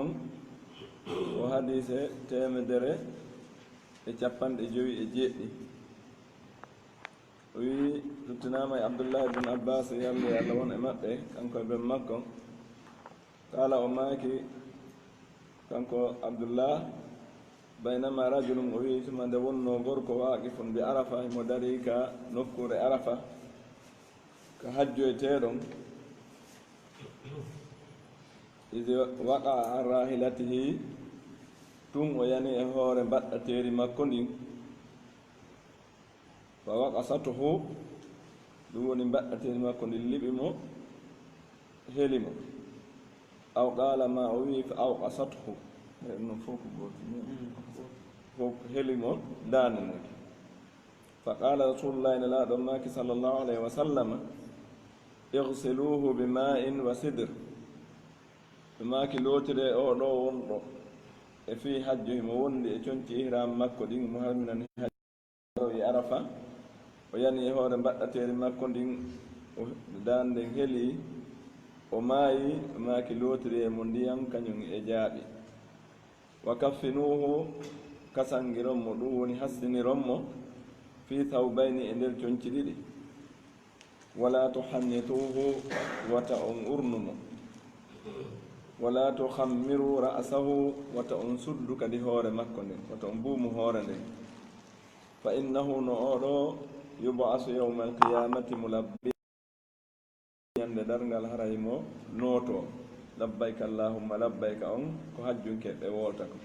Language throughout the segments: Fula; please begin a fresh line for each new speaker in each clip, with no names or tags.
on o hadise temedere e capanɗe joyi e jeeɗɗi o wi luttinama e abdoullah ibne abbas yallo allah won e maɓɓe kanko e ben makko kala o maaki kanko abdoullah baynama rajulum o wi tuma nde wonno gorko waaqifun bi arafa mo dari ka nokkure arafa ka hajjoyteɗon ide waqa an rahilatihi tun o yani e hoore mbaɗɗateri makko ndin fa waqasatuhu ɗum woni mbaɗɗateri makko ndin liɓi mo heli mo aw qala ma o wi fa awqasatuhu no fof ko goto fof heli mo dande nde fa qala rasulullahi ne laaɗon maki sallllahu alayhi wa sallama igsiluhu bi ma'in wa sidr ɓe maki lootire o ɗo wonɗo e fi hajjo himo wondi e conci ihram makko ɗin mo harminani hajjo e arafa o yani e hoore mbaɗɗateri makko ndin o dande heeli o maayi o maki lootiri e mo ndiyam kañum e jaaɓi wa kaffinuhu kasangiron mo ɗum woni hassiniron mo fi thawbayni e nder conci ɗiɗi wala tuhannituhu wata on urnumo wala tuhammiru ra'sahu wata on suddu kadi hoore makko nden wata on buumu hoore nden fa innahu no oɗo yub'asu yawma alqiyamati mulabbi yande darngal haray mo nooto labbayka allahumma labbayka on ko hajjunkeɓe wolta ko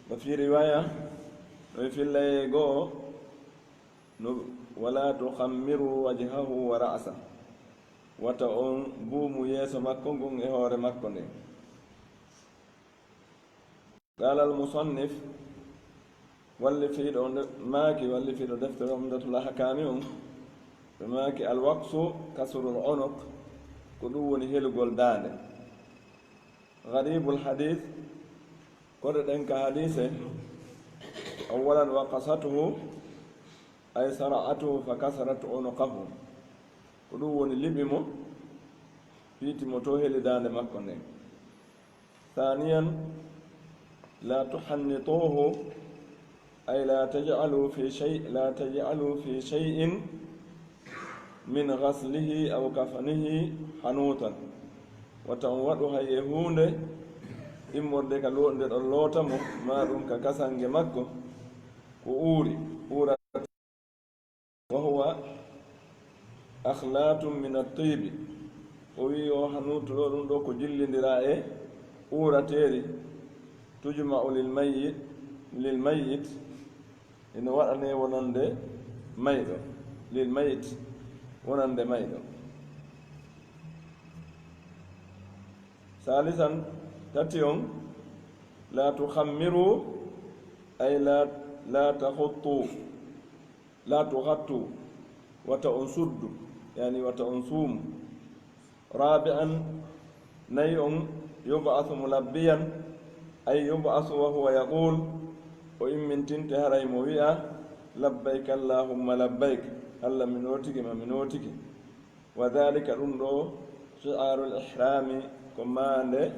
wa fi riwaya no fillaye goo no wala tuhammiru wajhahu wa ra'sa wata on buumu yeeso makko ngon e hoore makko nde qala al musannif walli fiiɗo maaki walli fiiɗo deftere umdatul ahkami on ɓe maaki alwaqsu kasrul unuq ko ɗum woni helugol daande garibul hadith koɗe ɗen ka hadise awalan waqasatuhu ay sara'atuhu fa kasarat unuqahu ko ɗum woni liɓi mo fiitimo to heli daande makko nde thaniyan la tuhannituhu ay la taj'alu fi shay'in min ghaslihi aw kafanihi hanutan wata on waɗu hay e hunde immorde ka nde ɗon loota mo ma ɗum ka kasange makko ko uura wa huwa akhlatum min at-tibi o wi o hanutu ɗo ɗum ɗo ko jillindira e uurateri tujma'u lil mayyit ina waɗane wonande mayɗo lil mayyit wonande mayɗo salisan tati on la tuhammiru ay la tuhattu wata on suddu yani wata on suumu rabi'an nayi on yub'athu mulabbiyan ay yub'athu wa huwa yaqul o immintinte haray mo wi'a labbayka allahumma labbayk allah mi notiki ma mi notiki wa dhalika ɗum ɗo shi'arul ihrami ko maande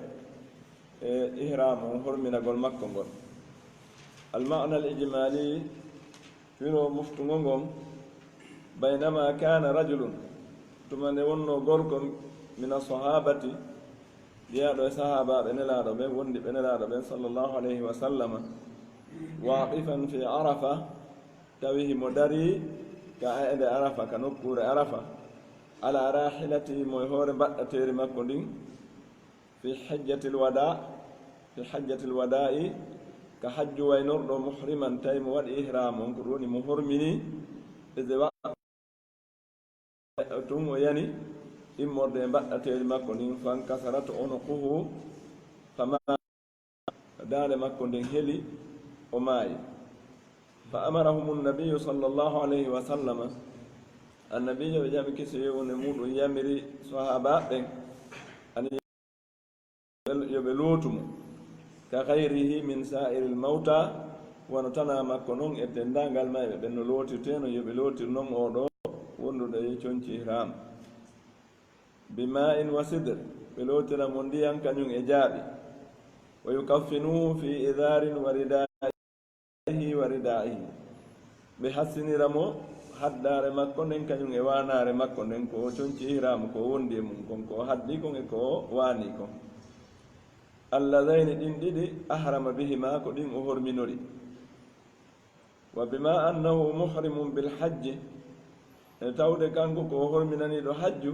e ihram on horminagol makko ngol alma'na al ijmali firo muftugol ngon baynama kana rajulun tuma nde wonno gorko min asahabati jeyaɗo e sahabaɓe nelaɗo ɓen wondi ɓe nelaɗo ɓen sallllahu alayhi wa sallama waqifan fi arafa tawi himo dari ka ede arafa ka nokkure arafa ala rahilati mo e hoore mbaɗɗateri makko ndin fi hajjatil wada'i ka hajju waynorɗo muhriman tawi mo waɗi ihram on ko ɗum woni mo hormini ede tun o yani immorde e mbaɗɗateri makko ndin fan kasarata unuquhu fama daande makko nden heli o maayi fa amarahum nnabiyu sallllahu alayhi wa sallama annabijo ɓe jami kisi yewne muɗum yamiri sahaba ɓen ani yoɓe lootumo ka gayrihi min sa'iri lmawta wono tana makko noon e dendangal mayɓe ɓen no lootirteno yoɓe lootir noon oɗo wonduɗo e conci ihram bi ma'in wa sidr بلوتنا منديا كان إجابي ويكفنوه في إذار وردائه بحسن رمو haddare makko nden kañum e wanare makko nden ko conci ihramu ko wondi e mum kon ko haddi kon e ko wani kon alladaini ɗin ɗiɗi ahrama bihima ko ɗin o horminori wa bima annahu muhrimun bilhajji e tawde kanko ko horminaniɗo hajju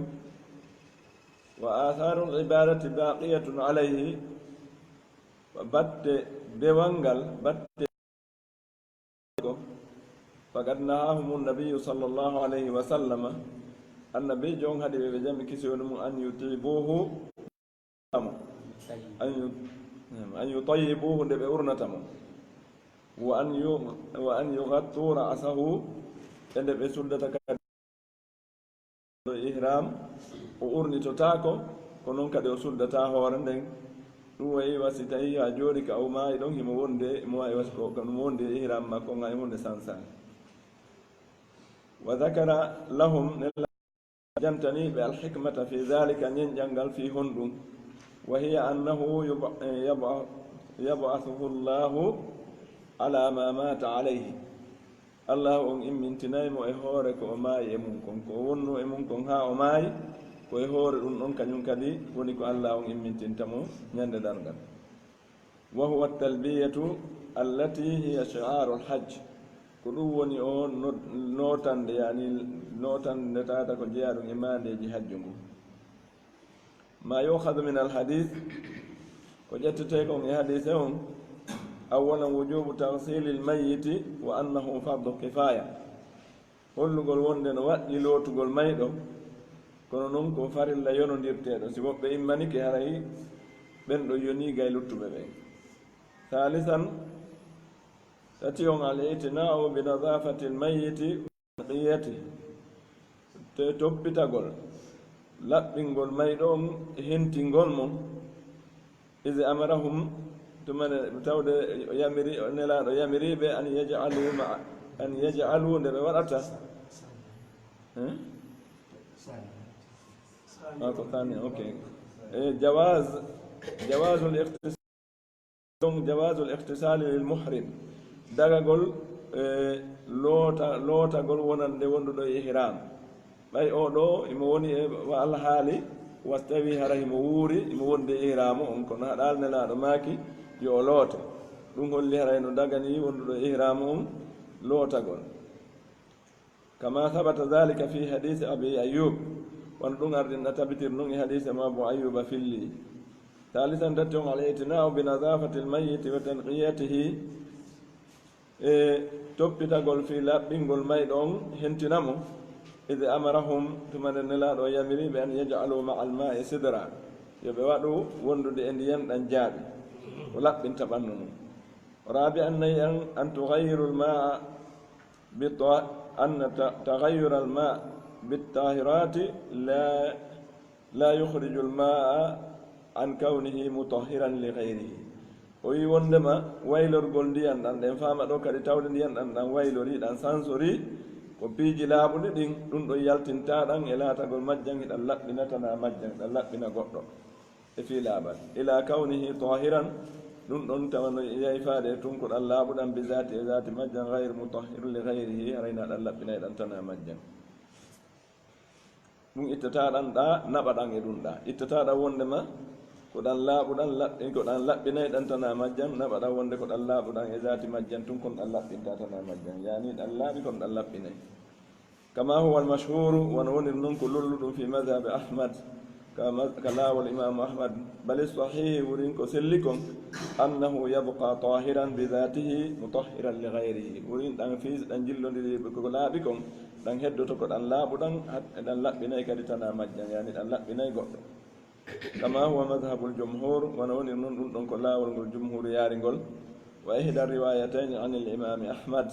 wa atharu libadati baqiyatun alayhi batte dewal batte ko فقد نهاهم النبي صلى الله عليه وسلم النبي جون هذه بجمع كسيونم أن يطيبوه أن يطيبوه بأورنتم وأن يغطوا رأسه عند بسلطة الإحرام وأورني تتاكو كنون كده سلطة هورندين ɗum wayi wasi tawi ha jooɗi ka o maayi ɗon himo wonde mo wawi wasi ko ɗum wonde ihram makko ga e wonde sansani وذكر لهم جمتني بالحكمة في ذلك ينجنغل في هندم وهي أنه يبعثه الله على ما مات عليه الله إن من تنايم وإهورك وماي إمونكم كونو إمونكم ها وماي وإهور أن كنون كدي ونكو الله إن من تنتمو ينددرغل وهو التلبية التي هي شعار الحج ko ɗum woni o notande yani notande tata ko jeeya ɗum e mandeji hajju ngu ma yuhadu min alhadith ko ƴettete kon e hadise on awalan wujubu taghsili lmayiti wa annahu fardu kifaya hollugol wonde no waɗɗi lootugol mayɗo kono noon ko farilla yonodirteɗo si woɓɓe immanike haray ɓen ɗo yoni gay luttuɓe ɓen thalisan تتيون الاعتناء بنظافة الميت وتنقيته تتوبتغول لابينغول ميدوم هنتينغول مون إذا أمرهم ثم تود يمري بأن يجعلوا لبورته ثاني أوكي جواز الاغتسال للمحرم dagagol lootagol wonande wonduɗo e ihram ɓay o ɗo imo woni e alhaali wastawi hara himo wuuri imo wonde ihramu on kono haɗal nelaɗo maaki yo loote ɗum holli haray no dagani wonduɗo e ihramu on lootagol kama sabata dhalika fi hadise abi ayub won ɗum ardinɗa tabitir noon e hadise ma bo ayuba filli thalisan datti on al-i'tina'u bi nadafati al-mayyit wa tanqiyatihi e toppitagol fi laɓɓingol mayɗo on hentinamo ide amarahum tumane nelaɗo yamiriɓe an yaj'alu ma alma'i sidra yoɓe waɗu wondude e ndiyam ɗan jaaɓi o laɓɓinta ɓannu mum rabi an nayi an tughayiru lmaa anna taghayyura alma bittahirati la yukhriju almaa an kawnihi mutahhiran li ghayrihi o wi wondema waylorgol ndiyan ɗan ɗen fama ɗo kadi tawde ndiyan ɗan ɗan waylori ɗan sansori ko piiji laaɓuɗi ɗin ɗum ɗon yaltinta ɗan e laatagol majjan hiɗan laɓɓinatana majjan ɗan laɓɓina goɗɗo e fi laaɓal ila kawnihi tahiran ɗum ɗon tawano yayfaade e tun ko ɗan laaɓuɗan bi zati e zati majjan gayre mutahhiru li gayrihi harayna ɗan laɓɓinay ɗan tana majjan ɗum ittata ɗan ɗa naɓa ɗan e ɗum ɗa ittata ɗan wondema ko ɗan laaɓuɗan ko ɗan laɓɓinayi ɗan tana majjan naɓaɗa wonde ko ɗan laaɓuɗan e zati majjan tun kon ɗan laɓɓinta tana majjan yani ɗan laaɓi kon ɗan laɓɓinayi kama huwa almashhuru wona wonir noon ko lolluɗum fi madhabe ahmad ka laawol imamu ahmad bali sahihi wurin ko selli kon annahu yabqa tahiran bi dhatihi mutahhiran li gayrihi wurin ɗan fiis ɗan jillodiri ko laaɓi kon ɗan heddoto ko ɗan laaɓuɗan ɗan laɓɓinayi kadi tana majjan yani ɗan laɓɓinayi goɗɗo kama huwa madhhabu ljumhur wona woni noon ɗum ɗon ko laawol ngol jumhur yaaringol wa ihda riwayataini an l'imami ahmad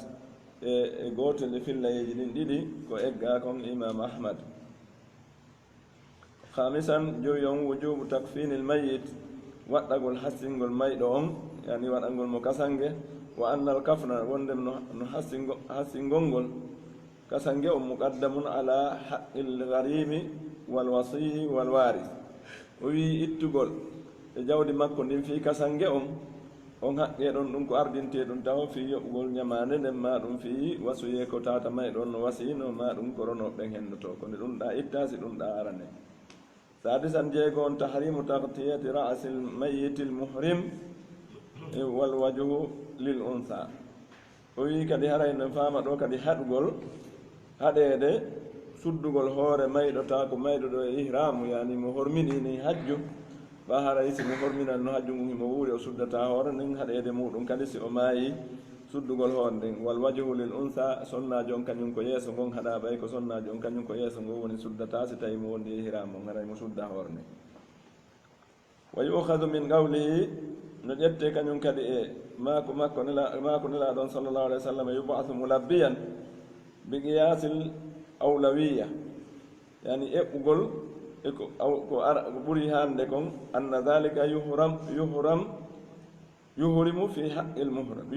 e gotel e fillayeji ɗin ɗiɗi ko egga kon imam ahmad khamisan joyi on wujubu takfini lmayit waɗɗagol hassingol mayɗo on yani waɗangol mo kasange wa anna alkafna wondem no hassingol ngol kasange on muqaddamun ala haqqi lgarimi walwasiyi walwaris o wi ittugol e jawdi makko ndin fii kasange on haqqe ɗon ɗum ko ardinte ɗum taw fii yoɓugol ñamande nden ma ɗum fii wasuye ko tata may ɗon no wasino ma ɗum korono ɓen hendoto ko nde ɗum ɗa itta si ɗum ɗa arane sadisan jeego on tahrimu tagtiyati ra'si lmayiti lmuhrim wal wajhu lil untha o wi kadi haray no faama ɗo kadi haɗugol haɗede suddugol hoore mayɗo ta ko mayɗo ɗo e ihramu yani mo horminini hajju ɓa haray si mo horminan no hajju ngu mo wuuri o suddata hoore nden haɗede muɗum kadi si o maayi suddugol hoore nden wal wajhu lil untha sonnajo on kañum ko yeeso ngon haɗa ɓay ko sonnajo on kañum ko yeeso ngo woni suddata si tawi mo wondi e ihramu on haray mo sudda hoore nden wa yukhadu min qawlihi no ƴette kañum kadi e mako nela ɗon sallllahu alih wa sallam yubathu mulabbiyan bi qiyasil awlawiya yani eɓɓugol ko ɓuri hande kon anna dhalika yuhrimu fi haqqi lmuhram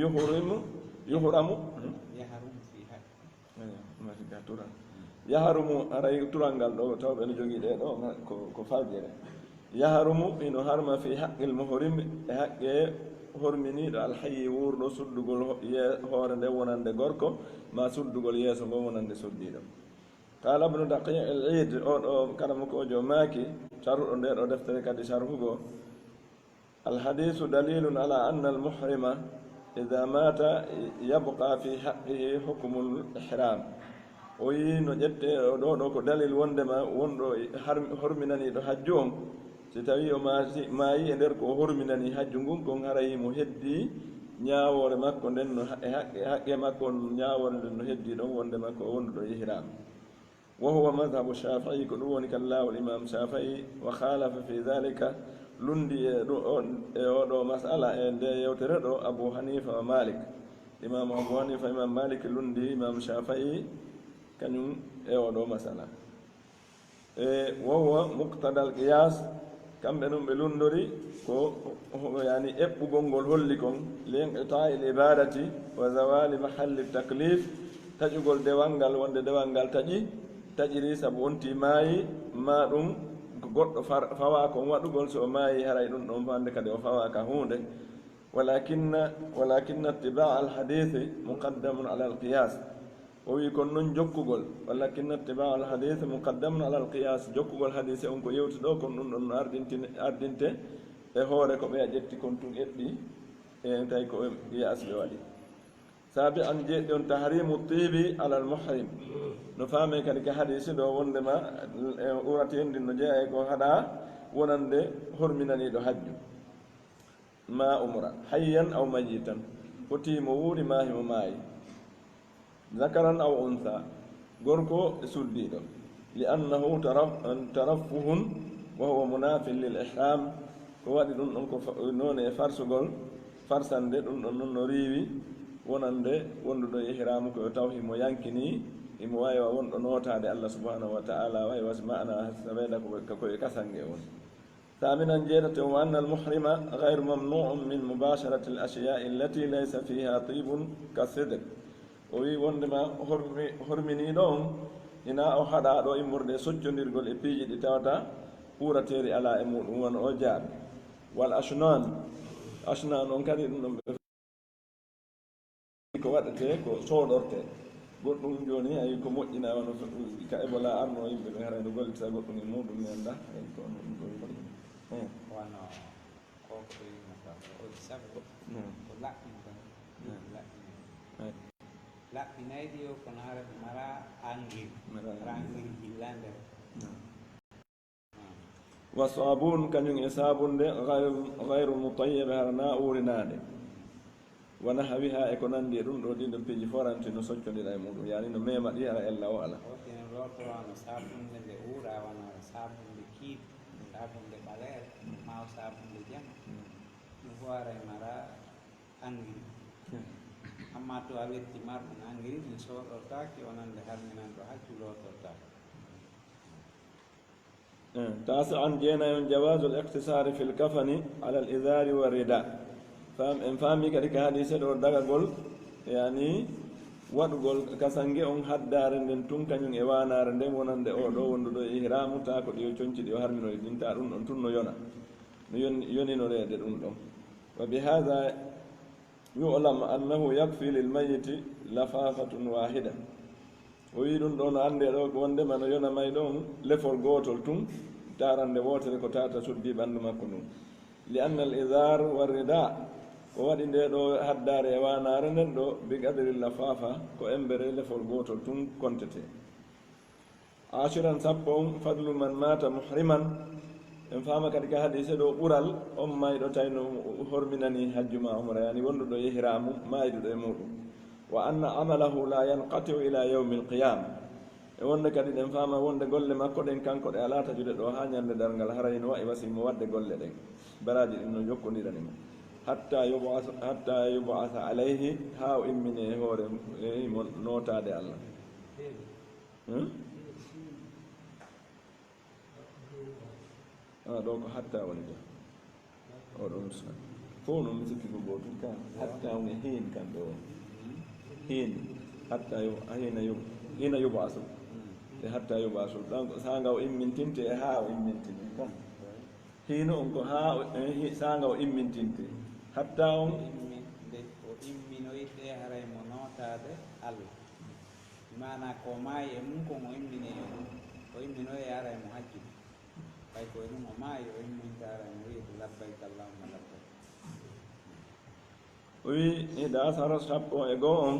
yaharumu aray turangal ɗo tawɓe no jogii ɗe ɗo ko faldire yaharumu ino harma fi haqqi lmuhrim e haqqe horminiɗo alhayi wuurɗo suddugol hoore nde wonande gorko ma suddugol yeeso ngo wonande soddiɗo qala ibnu daqi al eid o ɗo kanamo ko ojo maaki sarhuɗo nde ɗo deftere kadi sarhugo alhadisu dalilun ala anna almuhrima ida mata yabqa fi haqqihi hukmu lihram o yi no ƴette o ɗo ko dalil wondema wonɗo horminaniɗo hajju on si tawi o maayi e nder ko o horminani hajju ngun kon harayi mo heddi ñaawore makko nden no haqqe makko ñaawore nden no heddi ɗon wonde makko o wonduɗo ihram wa huwa madhabu shafii ko ɗum woni kan laawol imam shafii wa khalafa fi dhalika lundi e oɗo masala e nde yewtere ɗo abou hanifa wa malik imam abou hanifa imam malik lundi imam shafii kañum e oɗo masala e wa huwa muqtada al qiyas kamɓe ɗum ɓe lundori ko yani eɓɓugol ngol holli kon liinqita'i l ibadati wa zawali mahalli taklif taƴugol dewal ngal wonde dewal ngal taƴiri sabu wonti maayi ma ɗum goɗɗo fawa kon waɗugol so o maayi haray ɗum ɗon fande kadi o fawa ka hunde walakinna ittiba alhadithi muqaddamun ala alqiyas o wi kon noon jokkugol walakinna ittiba alhadithi muqaddamun ala alqiyas jokkugol hadise on ko yewti ɗo kon ɗum ɗon ardinte e hoore ko ɓe a ƴetti kon tun eɓɓi e tawi ko qiyas ɓe waɗi saabi an jeeɗi on tahrimu tibi ala almuhrim no faame kadi ka hadise ɗo wondema uratendi no jeeya ko haɗa wonande horminaniɗo hajju ma umra hayyan aw mayitan fotimo wuuri ma himo maayi zakaran aw untha gorko e suddiɗo li annahu tarafuhun wa huwa munafin lil ihram ko waɗi ɗum ɗon ko noon e farsugol farsande ɗum ɗon noon no riiwi wonande wonduɗo e ihramu ko taw himo yankini imo waywa wonɗo notade allah subhanahu wa ta'ala way was mana sabeeda koye kasange on thaminan jeeɗate o anna almuhrima gayru mamnu'un min mubasharati al ashiya'i allati laysa fiha tibun ka sidr o wi wondema horminiɗo on ina o haɗa ɗo immorde soccodirgol e piiji ɗi tawata ɓuurateeri ala e muɗum won o jaaɓe wal ashnan on kadi ɗum ɗon ɓe ko waɗete ko sooɗorte goɗɗum joni ayi ko moƴƴina wono ka ebola arno yimɓe ɓe harayno gollita goɗɗum e muɗum mi anda ay ko
wono koko yimata o sabu ko laɓɓintan laɓɓinayɗi o kono hara ɓe mara angir hillande
wa sabun kañum e sabunde gayru mutayibe harana urinade wona hawiha e ko nandi e ɗum ɗo ɗiɗo piiji forante no soccodira e muɗum yani no mema ɗi ara ella o ala
otino rotowano sabunde nde uura wona sabunde kiid sabunde ɓaleere maw sabunde jam ɗum fo ara e mara angiri amma to a wetti marɗum angiri ɗum soɗortaki wonande harminanɗo haccu lotortaki
tasi an jeenayon jawasu l iqtisari fi lkafani ala l idari wa rida en faami kadi ka hadise ɗo dagagol yani waɗugol kasange on haddare nden tun kañum e wanare nden wonande o ɗo wonduɗo ihramu ta ko ɗiyo conci ɗi o harminoye ɗinta ɗum ɗon tun no yona no yoninorede ɗum ɗon wa bi hada yu'lam annahu yakfi lil mayiti lafafatun wahida o wi ɗum ɗo no ande ɗo wondema no yona may ɗon lefol gotol tun tarande wotere ko tata suddi ɓandu makko ɗum li anna al idar wa rida ko waɗi nde ɗo haddare e wanare nden ɗo bi qadri lafafa ko embere lefol gotol tun kontete ashiran sappo on fadlu man mata muhriman en fama kadi ka hadise ɗo ɓural on mayɗo tawno horminani hajjuma umra yani wonduɗo ihramu mayduɗo e muɗum wa anna amalahu la yanqatiu ila yawmi alqiyama e wonde kadi ɗen fama wonde golle makko ɗen kanko ɗe ala tajude ɗo ha ñande dargal harayno wayi wasimo wadde golle ɗen baraji ɗin no jokkodirani hatta yub'atha alayhi ha o immine e hoore mo notade Allah ɗo ko hatta woni ɗo oɗon fof noon mi sikki ko gotum ka hatta on e hin kan ɗo hin hatta hina yub'athu e hatta yub'athu donc sanga o immintinte e ha o immintine kan hino on ko ha sanga o immintinte hatta on
o imminoyde haray mo notade Allah mana ko maayi e mum kon o immine o imminoye haray mo hajji ɓay koye ɗum o maayi o imminta haray mo wiide labbayk allahumma labbayk
o wi ida sara sappo e goo on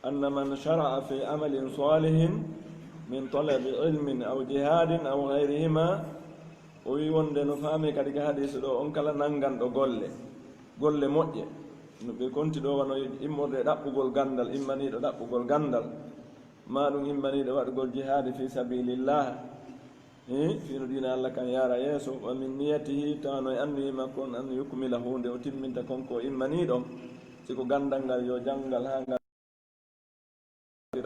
anna man shara'a fi amalin salihin min talabi ilmin aw jihadin aw gayrihima o wi wonde no faami kadi ka hadise ɗo on kala nanganɗo golle moƴƴe no ɓe konti ɗo wano immorde ɗaɓɓugol gandal immaniɗo ɗaɓɓugol gandal ma ɗum immaniɗo waɗugol jihadi fi sabilillah fino dina Allah kan yara yeeso wa min niyatihi tawano e annuyi makko on an yukmila hunde o timminta konko immaniɗon siko gandal ngal yo janggal ha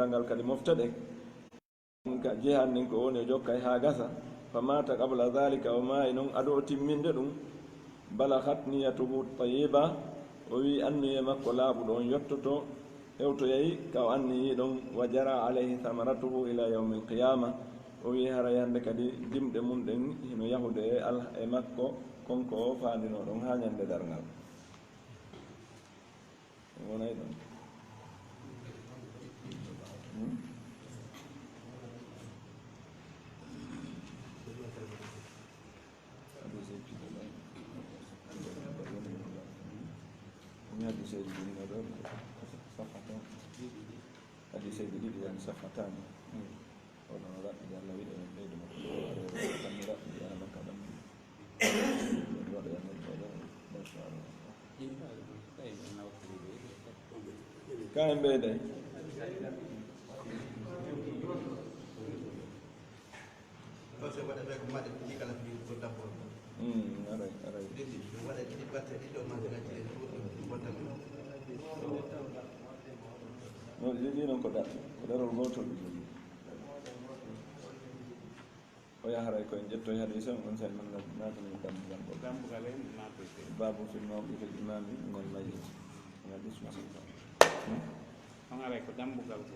ngal kadi moftaɗe ka jihad nin ko woni o jokkay ha gasa famata qabla dhalika o maayi noon aɗo o timminde ɗum balagat niyatuhu tayiba o wi annuye makko laaɓuɗo on yettoto hewtoyayi ka o anniyi ɗon wa jara alayhi thamaratuhu ila yawmi alqiyama o wi haray hande kadi dimɗe mum ɗen hino yahude e makko konko o faandino ɗon ha ñande dargal wonay ɗon hadisee ɗinno ɗo safatan hadisee ɗi ɗiɗi yani safatan oɗon raɓɓide Allah wiɗe en ɓeydo makko ɗoɗanmi raɓɓide ha makka ɗam waɗa yanneɗoɗo machallah ka en ɓeyday aray no ɗiɗi noon ko ɗerol gotol ɗi jogui o yaharay koye ƴettoye hadise on sen man natani dambugal babu fil mawqif al imami min al mayyit hadis
on aray ko dambugal ko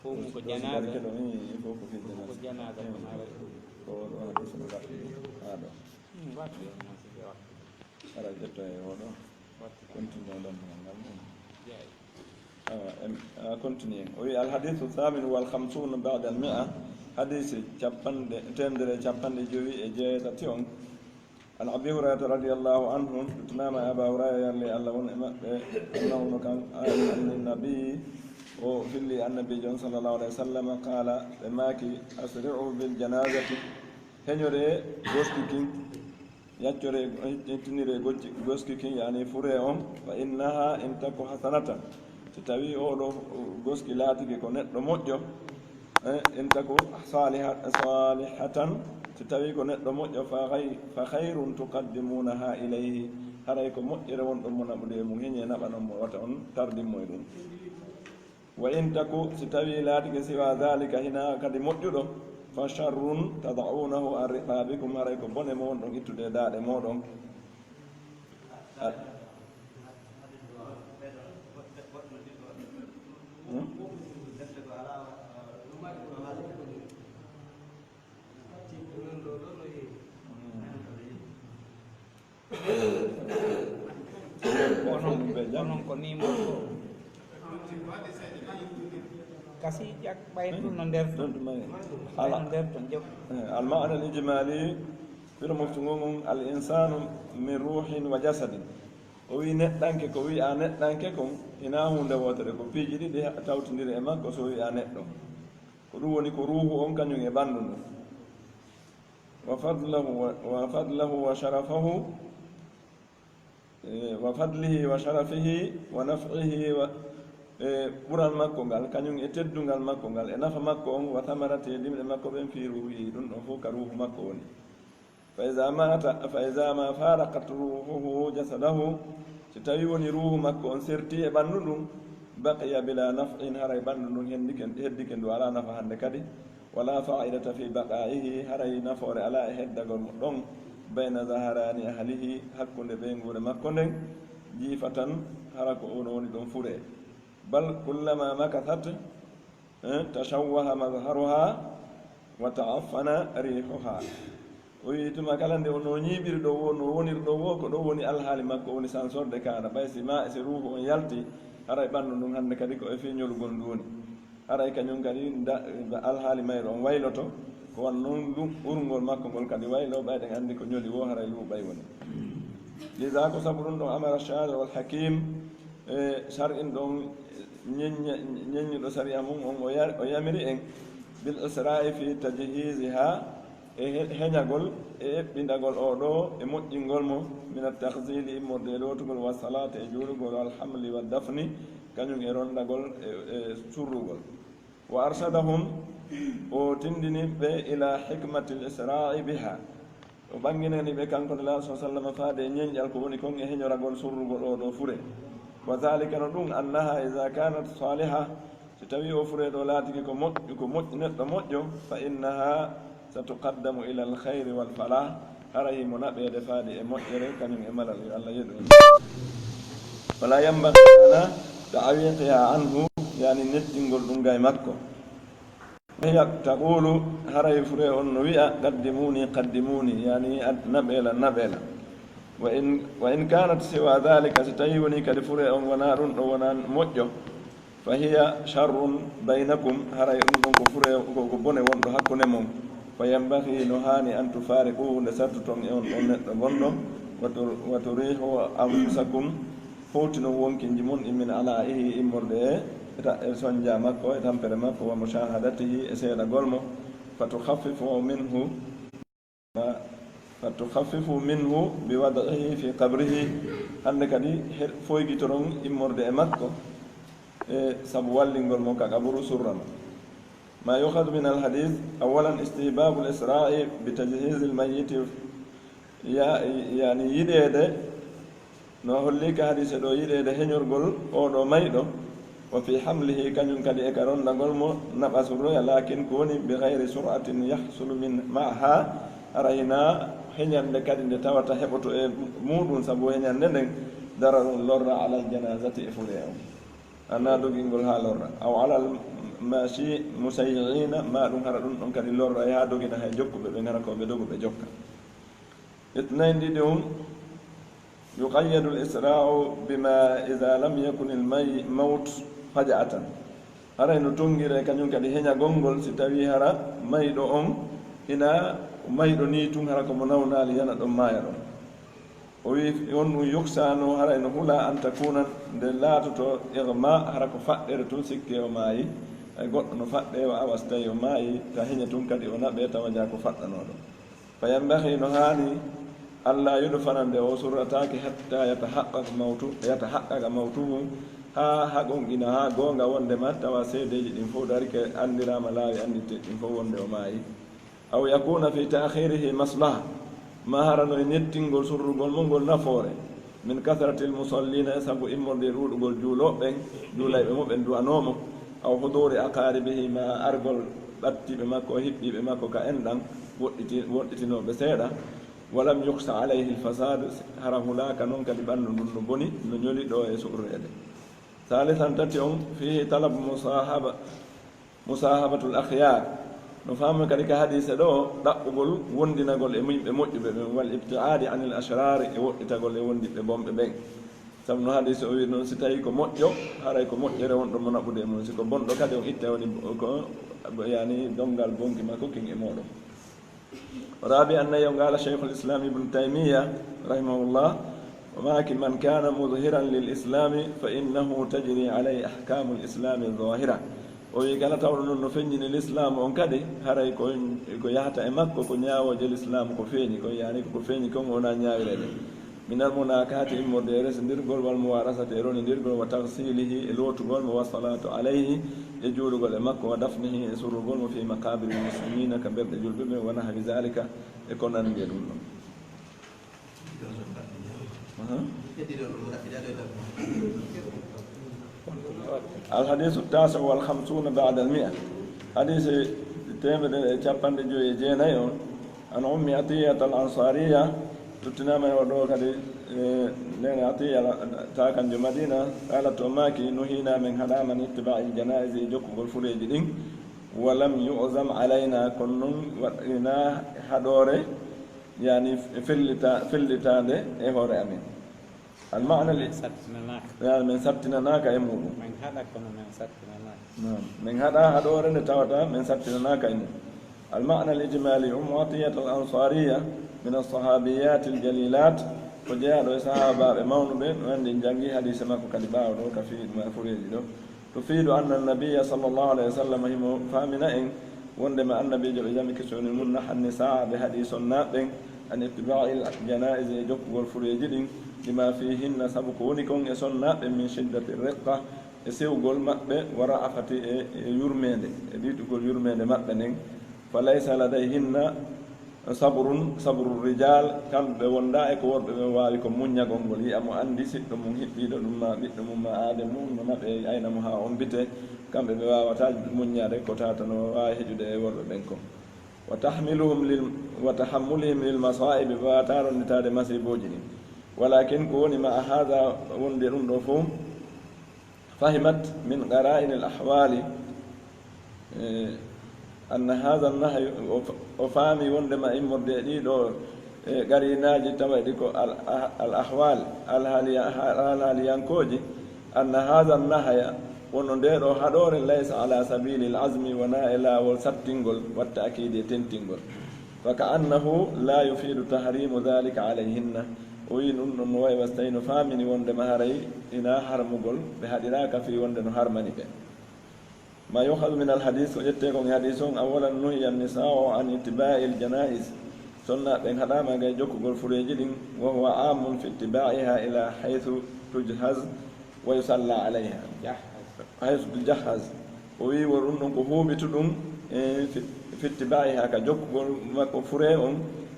fof mum ko janaga
keɗo fof ko fi
janaga on aray
ko ɗo hadis no raɓɓi ha ɗo ara ƴettoye oɗo continue dambugal ngal continue o wi alhadithu thamin wal khamsuna ba'da al mi'a hadisi temdere capanɗe joyi e jeetati on an abi hurairata radiallahu anhu tunama aba hurayra yalle allah won e maɓɓe annawno kan anni nabi o filli annabi jon sallllahu alayhi wa sallam qala ɓe maaki asri'u bil janazati heñore goski kin yaccore tinire goski kin yani fure on fa innaha in taku hasanatan so tawi oɗo goski laatiki ko neɗɗo moƴƴo in taku salihatan so tawi ko neɗɗo moƴƴo fa hayrun tuqaddimunaha ilayhi haray ko moƴƴere wonɗon mo naɓude mum heñe naɓanon mo wata on tardinmo e ɗum wa in taku so tawi laatike siwa dhalika hina kadi moƴƴuɗo fa sharrun tada'unahu an riqabikum haray ko bone mo wonɗon ittude daaɗe moɗon
onon ko nimo kasi jak ɓaydu no nder ton no nder ton jom
المعنى الإجمالي في المفتنون الإنسان من روح وجسد وي نتانك كو وي نتانك كو ina hunde wotere ko piiji ɗiɗi tawtidiri e makko so wi a neɗɗo ko ɗum woni ko ruuhu on kañum e ɓanndu ndu wa fadlahu wa sharafahu wa fadlihi wa sharafihi wa naf'ihi wa ɓural makko ngal kañum e teddungal makko ngal e nafa makko on wa thamarati e ɗimɗe makko ɓen fi ruuhi ɗum ɗon fof ka ruuhu makko woni fa iza ma faraqat ruhuhu jasadahu si tawi woni ruuhu makko on serti e ɓanndu ɗum baqiya bila naf'in haray ɓanndu ɗum heddike ndu ala nafa hannde kadi wala fa'idata fi baqa'ihi haray nafoore ala e heddagol mo ɗon bayna zaharani ahlihi hakkunde ɓe nguure makko nden jiifatan hara ko ono woni ɗon fure bal kullama makathat tashawwaha mazharuha wa ta'affana rihuha o wi tuma kala nde ono ñiiɓiri ɗo wo no woniri ɗo wo ko ɗo woni alhaali makko woni sansorde kaana ɓay si ma si ruuhu on yalti haray ɓanndu ndun hannde kadi ko e fiñolugol ndu woni haray kañum kadi alhaali mayro on wayloto ko wan noon ɓurngol makko ngol kadi waylo ɓayɗen anndi ko ñoli wo haray luuɓay woni lisa ko sabu ɗum ɗon amara shari wal hakim e sar'in ɗon ñeññuɗo sariya mum on o yamiri en bil isra'i fi tajhisiha e heñagol e eɓɓindagol oɗo e moƴƴingol mo min altahsili immorde e lootugol wa salate e juulugol alhamli wa dafni kañum e rondagol e surrugol wa arsadahum o tindini ɓe ila hikmati l isra'i biha o ɓanginani ɓe kanko ne laa sa sallam faade e ñeñƴal ko woni kon e heñoragol surrugol oɗo fure wa dhalika no ɗum annaha ida kanat saliha si tawi o fure ɗo laatiki ko moƴƴu neɗɗo moƴƴo fa innaha satuqaddamu ila alkhayri walfalah haray mo naɓede faade e moƴƴere kañum e malal yo allah yeɗu en wala yambagi ala ta'awiqiha anhu yani nettingol ɗum gay makko hiya taqulu haray fure on no wi'a qaddimuni yani naɓela wa in kanat siwa dhalika si tawi woni kadi fure on wona ɗum ɗo wona moƴƴo fa hiya sharrun baynakum haray ɗum ɗon ko fure ko bone wonɗo hakkunde mum fa yambagi no haani an tufariquhu nde sartuton e on ɗon neɗɗo gonɗo wa turihu anfusakum howtino wonkinji mun min ala'ihi immorde e soñja makko e tampere makko wa mushahadatihi e seeɗagol mo fa tukhaffifu minhu bi wada'ihi fi qabrihi hannde kadi foygitoron immorde e makko e sabu wallingol mo ka kaburu surrama ما يؤخذ من الحديث أولا استحباب الإسراء بتجهيز الميت يعني يديد نهلك حديث دو يديد هنيرغول او دو مايدو وفي حمله كانيون كادي اكارون دغول مو نباسورو لكن كوني بغير سرعة يحصل من معها رأينا هنيان كادي تاواتا هبوتو مودون سابو هنيان ندن ضرر لور على الجنازة فليو أنا دوغينغول ها لور أو على ماشي مسيعين ما دون هرادون دون كادي لور يا دوغينا هاي جوكو بي ngara ko be dogo be jokka اثنين ديهم يقيد الإسراء بما إذا لم يكن الموت فجأة هرا نتونغير كانيون كادي هنيا غونغول سي تاوي هرا مايدو اون هنا مايدو ني تون هرا كو ناونا لي يانا دو مايرو وي يون يوكسانو هرا ان هولا ان تكون دلاتو اغما هرا كو فادر تو سيكي او ماي ay goddo no fadde o awasta yo maayi ta henya tun kadi o nabe tawa jako faddano do fayambahi no hani alla yudfanande o surrataki hatta yatahaqqaqa mawtuhu ha hagon ina ha gonga wonde ma tawa seedeji din fo darike andirama laawi andite din fo wonde o maayi aw yakuna fi ta'khirihi maslaha ma harano e nettingol surrugol mongol nafoore min kasratil musallina sabu immorde rudugol juuloɓe juulayɓe mo ɓen duwanomo aw huduri aqaribihi ma argol ɓattiɓe makko hiɓɓiɓe makko ka enɗan woɗɗitinoɓe seeɗa walam yuksa alayhi lfasad hara hulaka noon kadi ɓanndu ndun no boni no ñoli ɗo e surrede ثالثا تتيون فيه طلب مصاحبة الأخيار نفهم كذلك حديث دو دقول وندنا قول بموجب والابتعاد عن الأشرار تقول وندي ببوم ببين سمno hadis o wi non si tawi ko moƴƴo haray ko moƴƴere wonɗo mo naɓude e mum siko bonɗo kadi on itta woni ko yani dongal bonki makko kin e moɗon rabi annayo ngala cheikhul islam ibne taymia rahimahullah ولكن من كان مظهرا للإسلام فإنه تجري عليه أحكام الإسلام الظاهرة ويقال تقول إنه فين الإسلام أنكده هراي كو يحتى إمك كو نياو جل الإسلام كو فيني كو يعني كو فيني كو هنا نياو من المناكات المدرس نديرغول والموارثة إيرون نديرغول وتغسيله الوتغول والصلاة عليه يجول غول إمك ودفنه يسرغول في مقابر المسلمين كبير يجول بهم ونحو ذلك يكون أن يدون الحديث التاسع والخمسون بعد المئة حديث تيمد جابان جو جينايون عن أم عطية الأنصارية تتنام يودوك لين عطية تاكن جو مدينة قالت أماكي نهينا من حرام اتباع الجنائز يجوك والفريج دين ولم يعزم علينا كنن وإنا حدوري يعني في اللتان إهوري أمين المعنى يعني من سبتنا ناك يمو
من هذا كنا من سبتنا ناك
نعم من هذا حدوري نتاوتا من سبتنا ناك يمو المعنى الإجمالي أم عطية الأنصارية من الصحابيات الجليلات وجاء صحابة بمون بين وين جنجي حديث ما كذبا ودوك في ما فريد تفيد أن النبي صلى الله عليه وسلم هم فامنا إن وندما النبي جل جلاله كسون المنح النساء بحديث النابين أن اتباع الجنائز يجوك والفريد لما فيهن سبقونكم يسون من شدة الرقة يسيو قول مأبه ورأفة يرمين يديت قول يرمين مأبه فليس لديهن صبر الرجال كم بوندا اكو ورب واwi ko munya gongol yi amo andi siddo mum hibbido dum ma biddo mum ma aade mum no mabbe ayna mo ha on bite kambe be wawata munyade ko tata no waawi hejude e worbe ben ko wa tahammuluhum lil masa'ib wa taron tade masiboji ni walakin ko woni ma hada wonde dum do fu fahimat min qara'in al ahwali أن هذا النهي وفامي وندما إمر ديدو قريناجي تبعدكو الأحوال الهاليانكوجي أن هذا النهي ونديرو هدور ليس على سبيل العزم ونائلا والسبتنغل والتأكيد تنتنغل فكأنه لا يفيد تحريم ذلك عليهن وين نوي وستين فامي وندما هري إنا حرمغل بهدراك في وندن حرمني به ما يؤخذ من الحديث ويتكون حديثون أولا نهي النساء عن اتباع الجنائز سنة بين حرام جوك والفريجين وهو عام في اتباعها إلى حيث تجهز ويصلى عليها حيث تجهز ويورون قهوم تدوم في اتباعها كجوك والفريون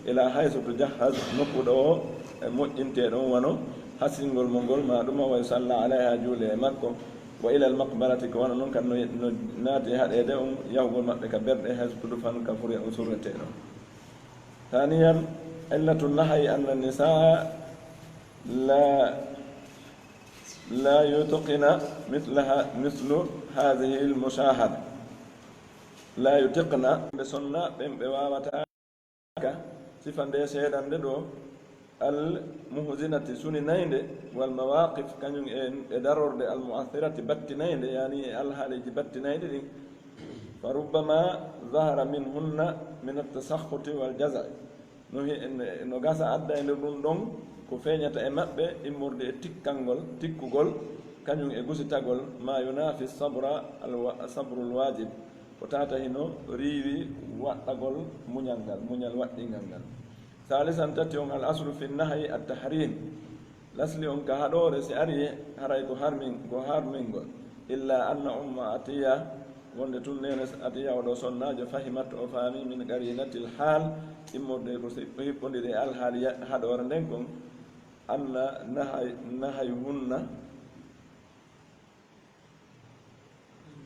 إلى حيث تجهز نقودو مؤنتين ونو حسن والمنقول ما دم ويصلى عليها جولي مكو وإلى المقبرة كون نون كان ناتي هذا يدهم يوم ما كبر إيه سدفان كفر أسرتين. ثانيا علة النهي أن النساء لا يتقن مثل هذه المشاهدة لا يتقن بسنة بوابتها صفا دي سيدا دو المهزنة سني نيند والمواقف كان يدرر المؤثرة بت نيند يعني الهالج بت نيند فربما ظهر منهن من التسخط والجزع نهي إنه جزع أدى إلى الرندون كفينة أمب إمورد تكانغول تكوغول كان يجوز تقول ما ينافي الصبر الواجب وتعطى هنا ريوي وتقول منيال واتينغال ثالثا تتيون الأصل في النهي التحريم لسلي أنك هدور سأري هرايكو هارمين إلا أن أم أتيا وندتون نينس أتيا ودوسون ناجو فهمت أفامي من قرينة الحال إمور ديكو سيبون دي الحال هدور نينكم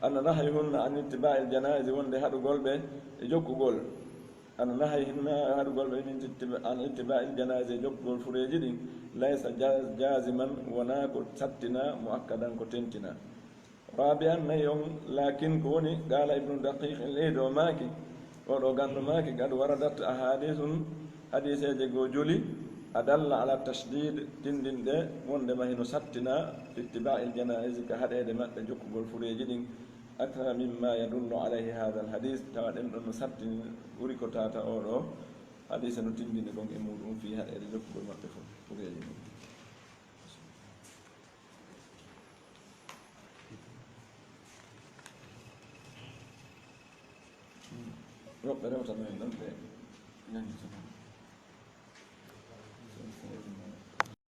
أن نهيهن عن اتباع الجنائز وندي هدو قول به يجوكو قول ana nahay hinna hargol ɓe min an ittiba il janase jokkugol fureji ɗin laysa jasiman wona ko sattina mo akkadan ko tentina rabian nayi on lakin ko woni qala ibnu daqiq leydi o maaki oɗo gandu maaki gad waradat ahadithun hadiseje goo joli adalla ala tashdid tindinɗe wondema hino sattina fi ittiba il janase ka haɗede maɓɓe jokkugol fureji ɗin akthara mimma yadullu alayhi hada alhadis tawa ɗen ɗon no sattini ɓuri ko tata oɗo hadise no tindini kon e muɗum fi haɗede jokkugol maɓɓe fof fureji ɗum woɓɓe rewtano hen ɗon ɓe ñañi